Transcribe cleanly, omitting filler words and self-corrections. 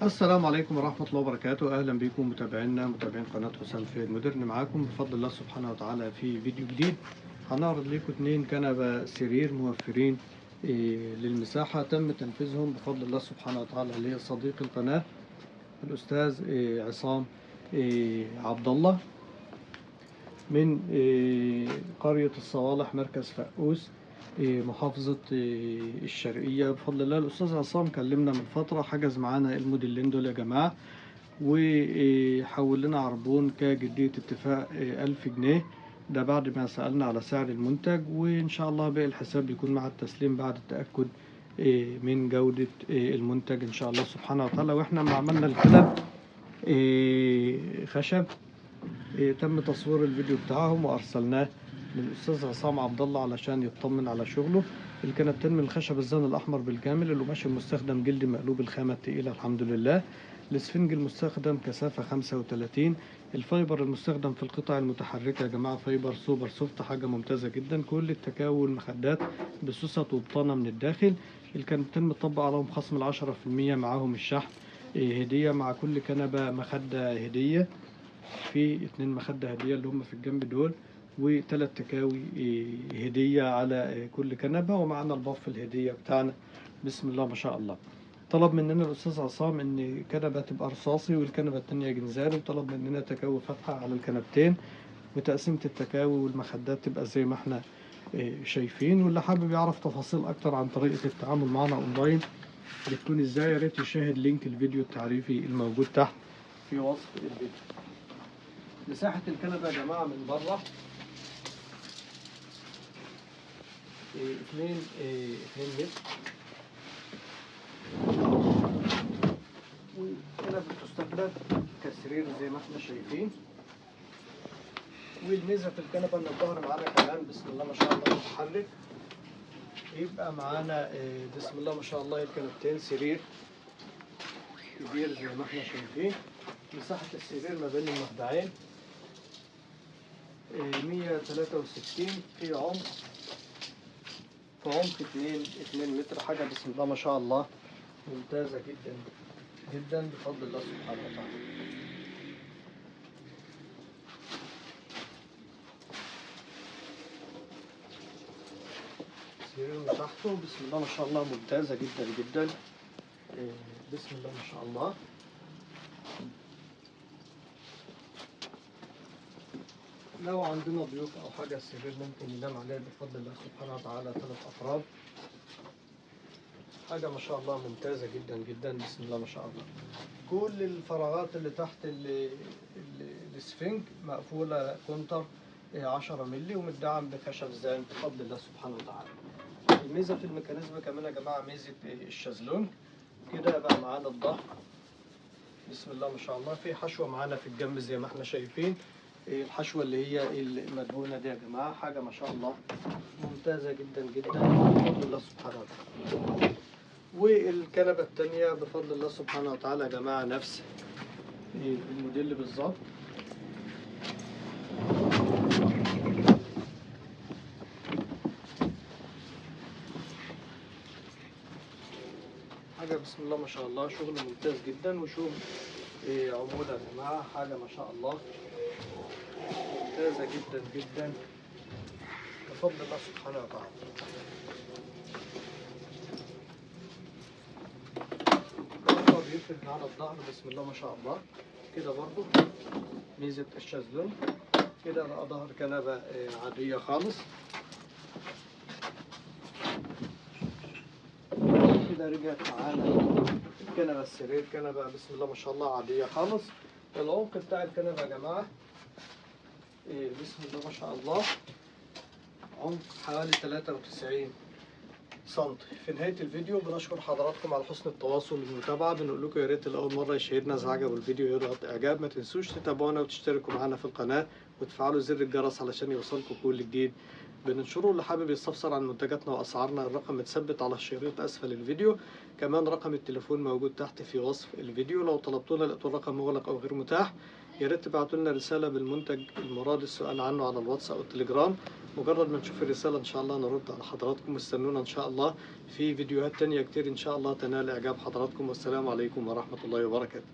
السلام عليكم ورحمة الله وبركاته. أهلا بكم متابعين قناة حسام فهد مودرن، معاكم بفضل الله سبحانه وتعالى في فيديو جديد. هنعرض لكم 2 كنبة سرير موفرين للمساحة، تم تنفيذهم بفضل الله سبحانه وتعالى لصديق القناة الأستاذ عصام عبد الله من قرية الصوالح، مركز فقوس، محافظة الشرقية. بفضل الله الأستاذ عصام كلمنا من فترة، حجز معانا الموديلين دول يا جماعة، وحول لنا عربون كجدية اتفاق 1000 جنيه. ده بعد ما سألنا على سعر المنتج، وإن شاء الله باقي الحساب بيكون مع التسليم بعد التأكد من جودة المنتج إن شاء الله سبحانه وتعالى. وإحنا ما عملنا الكلام خشب، تم تصوير الفيديو بتاعهم وأرسلناه للأستاذ عصام عبد الله علشان يطمن على شغله. الكنبتين من الخشب الزان الأحمر بالكامل، القماش المستخدم جلد مقلوب، الخامة التقيلة الحمد لله. الاسفنج المستخدم كثافة 35. الفايبر المستخدم في القطع المتحركة يا جماعة فايبر سوبر سوفت، حاجة ممتازة جدا. كل التكاوي والمخدات بسوست وبطانة من الداخل. الكنبتين مطبق عليهم خصم 10%، معاهم الشحن هدية، مع كل كنبة مخدة هدية، في 2 مخدة هدية اللي هم في الجنب دول، و3 تكاوي هدية على كل كنبة، ومعنا الباف الهدية بتاعنا. بسم الله ما شاء الله. طلب مننا الأستاذ عصام إن كنبة تبقى رصاصي والكنبة التانية جنزاري، وطلب مننا تكاوي فاتحة على الكنبتين، وتقسيمة التكاوي والمخدات تبقى زي ما احنا شايفين. واللي حابب يعرف تفاصيل أكتر عن طريقة التعامل معنا أونلاين بتكون إزاي، يا ريت يشاهد لينك الفيديو التعريفي الموجود تحت في وصف الفيديو. مساحة الكنبة يا جماعة من بره 2 متر، والكنبة بتستخدم كسرير زي ما احنا شايفين. والميزة في الكنبة ان الظهر معانا كمان بسم الله ما شاء الله متحرك، يبقى معانا بسم الله ما شاء الله الكنبتين سرير كبير زي ما احنا شايفين. مساحة السرير ما بين المخدعين 163 في عمق، في عمق 2 متر، حاجة بسم الله ما شاء الله ممتازة جدا جدا بفضل الله سبحانه وتعالى. السرير مساحته بسم الله ما شاء الله ممتازة جدا جدا، بسم الله ما شاء الله. لو عندنا ضيوف أو حاجة السرير ممكن ينام عليه بفضل الله سبحانه وتعالى 3 أفراد، حاجة ما شاء الله ممتازة جدا جدا بسم الله ما شاء الله. كل الفراغات اللي تحت الاسفنج مقفولة كونتر 10 مللي، ومدعم بخشب زان بفضل الله سبحانه وتعالى. الميزة في الميكانيزم كمان يا جماعة ميزة الشازلونج، كده بقى معانا الظهر بسم الله ما شاء الله. في حشوة معانا في الجنب زي ما احنا شايفين، الحشوة اللي هي المدهونة دي يا جماعة، حاجة ما شاء الله ممتازة جدا جدا بفضل الله سبحانه وتعالى. والكنبة التانية بفضل الله سبحانه وتعالى يا جماعة نفس الموديل بالظبط. حاجة بسم الله ما شاء الله، شغل ممتاز جدا، وشغل عمود يا جماعة، حاجة ما شاء الله ممتازة جدا جدا بفضل الله سبحانه وتعالى. برضه بيفرد معانا الظهر بسم الله ما شاء الله، كده برضه ميزة الشازلونج. كده بقى ظهر كنبة عادية خالص، كده رجعت معانا الكنبة السرير كنبة بسم الله ما شاء الله عادية خالص. العمق بتاع الكنبة يا جماعة بسم الله ما شاء الله عمق حوالي 93 سنتي. في نهاية الفيديو بنشكر حضراتكم على حسن التواصل والمتابعة. بنقول لكم يا ريت لأول مرة يشاهدنا إذا عجبوا الفيديو يضغط إعجاب، ما تنسوش تتابعونا وتشتركوا معنا في القناة وتفعلوا زر الجرس علشان يوصلكم كل جديد بننشره. اللي حابب يستفسر عن منتجاتنا وأسعارنا الرقم متثبت على الشريط أسفل الفيديو، كمان رقم التليفون موجود تحت في وصف الفيديو. لو طلبتونا لقيتوا الرقم مغلق أو غير متاح، يا ريت تبعتوا لنا رسالة بالمنتج المراد السؤال عنه على الواتس أو التليجرام. مجرد ما نشوف الرسالة إن شاء الله نرد على حضراتكم، واستنونا إن شاء الله في فيديوهات تانية كتير إن شاء الله تنال إعجاب حضراتكم. والسلام عليكم ورحمة الله وبركاته.